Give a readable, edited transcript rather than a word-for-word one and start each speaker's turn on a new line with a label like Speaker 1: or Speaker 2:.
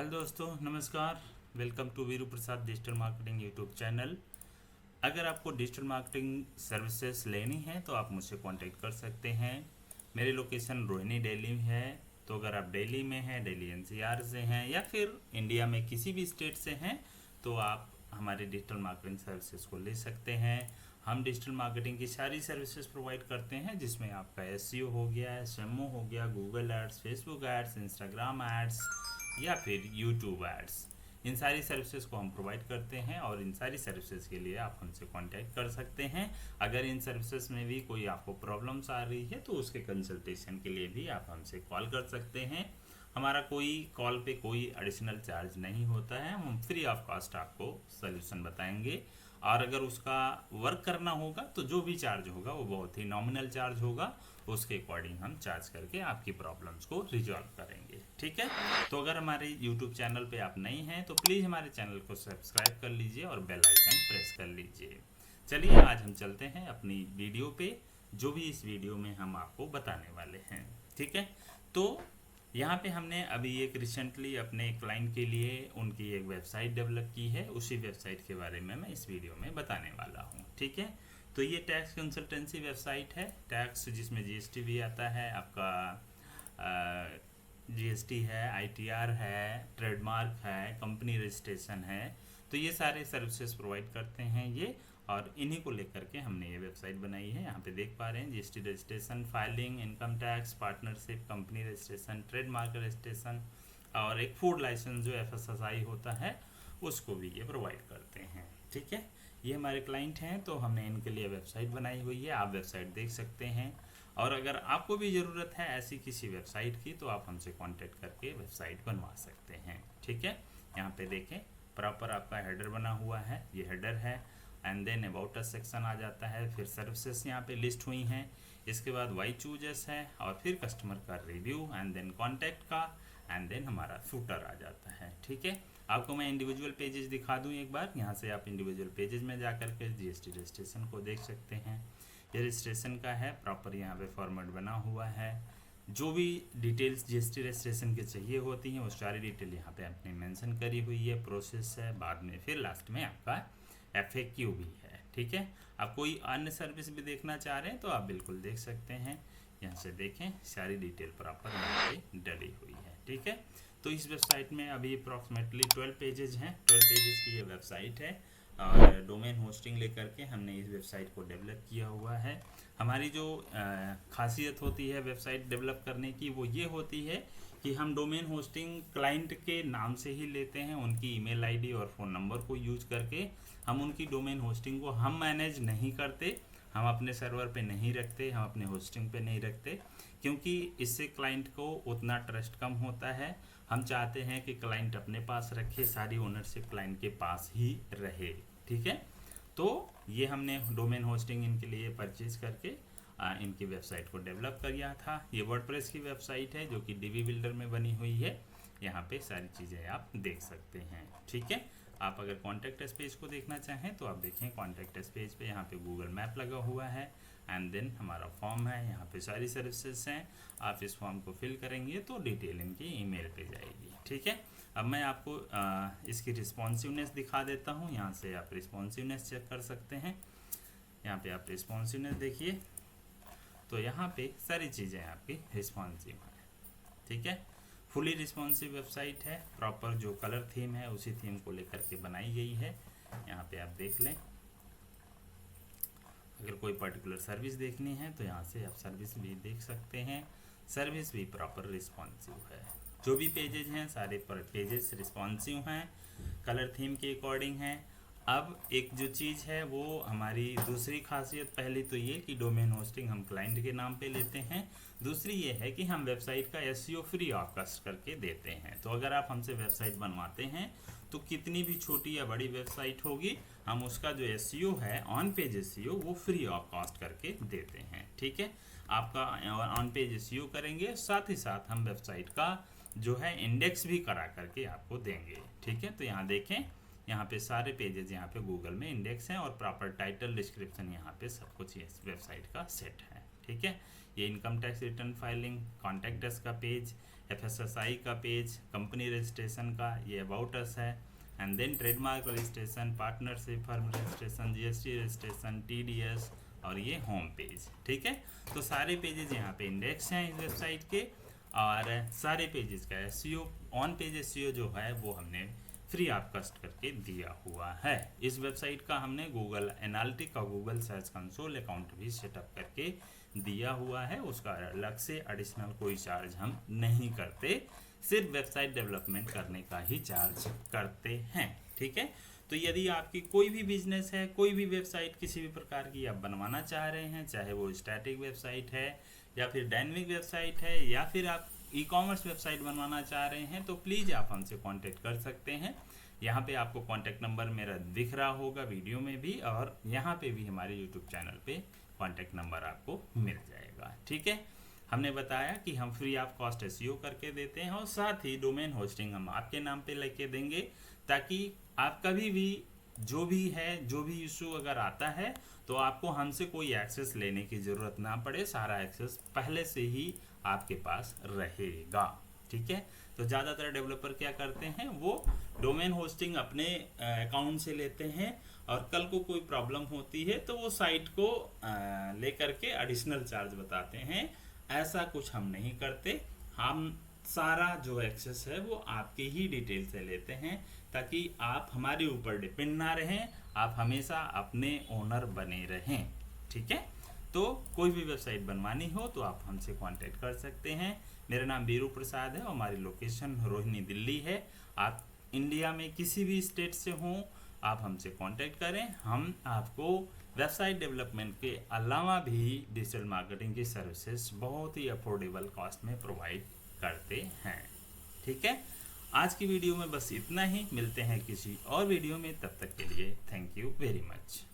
Speaker 1: Hello दोस्तों, नमस्कार। Welcome to Veeru Prasad digital marketing YouTube channel. अगर आपको डिजिटल मार्केटिंग सर्विसेज लेनी है तो आप मुझसे कांटेक्ट कर सकते हैं। मेरी लोकेशन रोहिणी दिल्ली में है। तो अगर आप दिल्ली में हैं, दिल्ली एनसीआर से हैं या फिर इंडिया में किसी भी स्टेट से हैं तो आप हमारे डिजिटल मार्केटिंग सर्विसेज को ले सकते हैं। हम डिजिटल मार्केटिंग की सारी सर्विसेज प्रोवाइड करते हैं, जिसमें आपका एसईओ हो गया, एसएमओ हो गया, Google ads, Facebook ads, Instagram ads या फिर यूट्यूब एड्स। इन सारी सर्विसेज को हम प्रोवाइड करते हैं और इन सारी सर्विसेज के लिए आप हमसे कांटेक्ट कर सकते हैं। अगर इन सर्विसेज में भी कोई आपको प्रॉब्लम्स आ रही है तो उसके कंसल्टेशन के लिए भी आप हमसे कॉल कर सकते हैं। हमारा कोई कॉल पे कोई एडिशनल चार्ज नहीं होता है। हम फ्री ऑफ कॉस्ट आपको सोल्यूशन बताएंगे और अगर उसका वर्क करना होगा तो जो भी चार्ज होगा वो बहुत ही नॉमिनल चार्ज होगा। उसके अकॉर्डिंग हम चार्ज करके आपकी प्रॉब्लम्स को रिजॉल्व करेंगे। ठीक है, तो अगर हमारे यूट्यूब चैनल पे आप नए हैं तो प्लीज़ हमारे चैनल को सब्सक्राइब कर लीजिए और बेल आइकन प्रेस कर लीजिए। चलिए आज हम चलते हैं अपनी वीडियो पे, जो भी इस वीडियो में हम आपको बताने वाले हैं। ठीक है, तो यहाँ पे हमने अभी एक रिसेंटली अपने क्लाइंट के लिए उनकी एक वेबसाइट डेवलप की है। उसी वेबसाइट के बारे में मैं इस वीडियो में बताने वाला हूँ। ठीक है, तो ये टैक्स कंसल्टेंसी वेबसाइट है। टैक्स जिसमें जीएसटी भी आता है, आपका जीएसटी है, आईटीआर है, ट्रेडमार्क है, कंपनी रजिस्ट्रेशन है। तो ये सारे सर्विसेज प्रोवाइड करते हैं ये, और इन्हीं को लेकर के हमने ये वेबसाइट बनाई है। यहाँ पे देख पा रहे हैं GST registration, filing, income tax, partnership, company registration, trademark registration और एक फूड लाइसेंस जो एफएसएसआई होता है उसको भी ये प्रोवाइड करते हैं। ठीक है, ये हमारे क्लाइंट हैं तो हमने इनके लिए वेबसाइट बनाई हुई है। आप वेबसाइट देख सकते हैं और अगर आपको भी ज़रूरत है ऐसी किसी वेबसाइट की तो आप हमसे कांटेक्ट करके वेबसाइट बनवा सकते हैं। ठीक है, यहाँ पे देखें प्रॉपर आपका हेडर बना हुआ है, ये हेडर है। And then about us section आ जाता है, फिर सर्विसेज यहाँ पे लिस्ट हुई हैं, इसके बाद वाई चूजेस है और फिर कस्टमर का रिव्यू एंड देन कॉन्टैक्ट का एंड देन हमारा फूटर आ जाता है। ठीक है, आपको मैं इंडिविजुअल पेजेस दिखा दूं एक बार। यहाँ से आप इंडिविजुअल पेजेस में जाकर के जीएसटी रजिस्ट्रेशन को देख सकते हैं। ये रजिस्ट्रेशन का है, प्रॉपर यहाँ पे फॉर्मेट बना हुआ है। जो भी डिटेल्स जीएसटी रजिस्ट्रेशन के चाहिए होती हैं वो सारी डिटेल यहाँ पे आपने मेंशन करी हुई है। प्रोसेस है, बाद में फिर लास्ट में आपका एफएक्यू भी है। ठीक है, आप कोई अन्य सर्विस भी देखना चाह रहे हैं तो आप बिल्कुल देख सकते हैं। यहाँ से देखें सारी डिटेल प्रॉपर यहाँ पे डली हुई है। ठीक है, तो इस वेबसाइट में अभी अप्रॉक्सीमेटली 12 पेजेस हैं। 12 पेजेस की ये वेबसाइट है और डोमेन होस्टिंग लेकर के हमने इस वेबसाइट को डेवलप किया हुआ है। हमारी जो खासियत होती है वेबसाइट डेवलप करने की वो ये होती है कि हम डोमेन होस्टिंग क्लाइंट के नाम से ही लेते हैं। उनकी ईमेल आईडी और फ़ोन नंबर को यूज करके हम उनकी डोमेन होस्टिंग को हम मैनेज नहीं करते, हम अपने सर्वर पे नहीं रखते, हम अपने होस्टिंग पे नहीं रखते, क्योंकि इससे क्लाइंट को उतना ट्रस्ट कम होता है। हम चाहते हैं कि क्लाइंट अपने पास रखे, सारी ओनरशिप क्लाइंट के पास ही रहे। ठीक है, तो ये हमने डोमेन होस्टिंग इनके लिए परचेज करके इनकी वेबसाइट को डेवलप किया था। ये वर्डप्रेस की वेबसाइट है जो कि डीवी बिल्डर में बनी हुई है। यहाँ पे सारी चीज़ें आप देख सकते हैं। ठीक है, आप अगर कॉन्टैक्ट अस पेज को देखना चाहें तो आप देखें कॉन्टैक्ट अस पेज पे यहाँ पे गूगल मैप लगा हुआ है एंड देन हमारा फॉर्म है। यहाँ पे सारी सर्विसेज हैं। आप इस फॉर्म को फिल करेंगे तो डिटेल इनकी ईमेल पे जाएगी। ठीक है, अब मैं आपको इसकी रिस्पॉन्सिवनेस दिखा देता हूँ। यहाँ से आप रिस्पॉन्सिवनेस चेक कर सकते हैं। यहाँ पे आप रिस्पॉन्सिवनेस देखिए तो यहाँ पे सारी चीज़ें आपकी रिस्पॉन्सिव हैं। ठीक है, फुली रिस्पॉन्सिव वेबसाइट है। प्रॉपर जो कलर थीम है उसी थीम को लेकर के बनाई गई है। यहाँ पे आप देख लें, अगर कोई पर्टिकुलर सर्विस देखनी है तो यहाँ से आप सर्विस भी देख सकते हैं। सर्विस भी प्रॉपर रिस्पॉन्सिव है। जो भी पेजेस हैं सारे पेजेस रिस्पॉन्सिव हैं, कलर थीम के अकॉर्डिंग हैं। अब एक जो चीज़ है वो हमारी दूसरी खासियत, पहली तो ये कि डोमेन होस्टिंग हम क्लाइंट के नाम पे लेते हैं। दूसरी ये है कि हम वेबसाइट का एसईओ फ्री ऑफ कॉस्ट करके देते हैं। तो अगर आप हमसे वेबसाइट बनवाते हैं तो कितनी भी छोटी या बड़ी वेबसाइट होगी, हम उसका जो एसईओ है, ऑन पेज एसईओ, वो फ्री ऑफ कॉस्ट करके देते हैं। ठीक है, आपका ऑन पेज एसईओ करेंगे, साथ ही साथ हम वेबसाइट का जो है इंडेक्स भी करा करके आपको देंगे। ठीक है, तो यहाँ देखें, यहाँ पे सारे पेजेस यहाँ पे गूगल में इंडेक्स हैं और प्रॉपर टाइटल, डिस्क्रिप्शन, यहाँ पे सब कुछ इस वेबसाइट का सेट है। ठीक है, ये income tax return filing, contact us का पेज, FSSAI का पेज, कंपनी रजिस्ट्रेशन का, ये अबाउट अस है, and then trademark registration, partnership firm registration, GST registration, TDS और ये होम पेज। ठीक है, तो सारे पेजेस यहाँ पे इंडेक्स हैं इस वेबसाइट के, और सारे पेजेस का SEO, ऑन पेज SEO जो है वो हमने फ्री ऑफ कॉस्ट करके दिया हुआ है। इस वेबसाइट का हमने गूगल एनालिटिक और गूगल सर्च कंसोल अकाउंट भी सेटअप करके दिया हुआ है, उसका अलग से एडिशनल कोई चार्ज हम नहीं करते, सिर्फ वेबसाइट डेवलपमेंट करने का ही चार्ज करते हैं। ठीक है, तो यदि आपकी कोई भी बिजनेस है, कोई भी वेबसाइट किसी भी प्रकार की आप बनवाना चाह रहे हैं, चाहे वो स्टैटिक वेबसाइट है या फिर डायनेमिक वेबसाइट है या फिर आप ई-कॉमर्स वेबसाइट बनवाना चाह रहे हैं, तो प्लीज़ आप हमसे कांटेक्ट कर सकते हैं। यहाँ पे आपको कांटेक्ट नंबर मेरा दिख रहा होगा वीडियो में भी, और यहाँ पे भी हमारे यूट्यूब चैनल पे कांटेक्ट नंबर आपको मिल जाएगा। ठीक है, हमने बताया कि हम फ्री ऑफ कॉस्ट SEO करके देते हैं, और साथ ही डोमेन होस्टिंग हम आपके नाम पे लेके देंगे, ताकि आप कभी भी जो भी इशू अगर आता है तो आपको हमसे कोई एक्सेस लेने की ज़रूरत ना पड़े, सारा एक्सेस पहले से ही आपके पास रहेगा। ठीक है, तो ज़्यादातर डेवलपर क्या करते हैं, वो डोमेन होस्टिंग अपने अकाउंट से लेते हैं, और कल को कोई प्रॉब्लम होती है तो वो साइट को लेकर के एडिशनल चार्ज बताते हैं। ऐसा कुछ हम नहीं करते, हम सारा जो एक्सेस है वो आपके ही डिटेल से लेते हैं, ताकि आप हमारे ऊपर डिपेंड ना रहें, आप हमेशा अपने ओनर बने रहें। ठीक है, तो कोई भी वेबसाइट बनवानी हो तो आप हमसे कांटेक्ट कर सकते हैं। मेरा नाम वीरू प्रसाद है और हमारी लोकेशन रोहिणी दिल्ली है। आप इंडिया में किसी भी स्टेट से हों, आप हमसे कांटेक्ट करें, हम आपको वेबसाइट डेवलपमेंट के अलावा भी डिजिटल मार्केटिंग की सर्विसेज बहुत ही अफोर्डेबल कॉस्ट में प्रोवाइड करते हैं। ठीक है, आज की वीडियो में बस इतना ही, मिलते हैं किसी और वीडियो में, तब तक के लिए थैंक यू वेरी मच।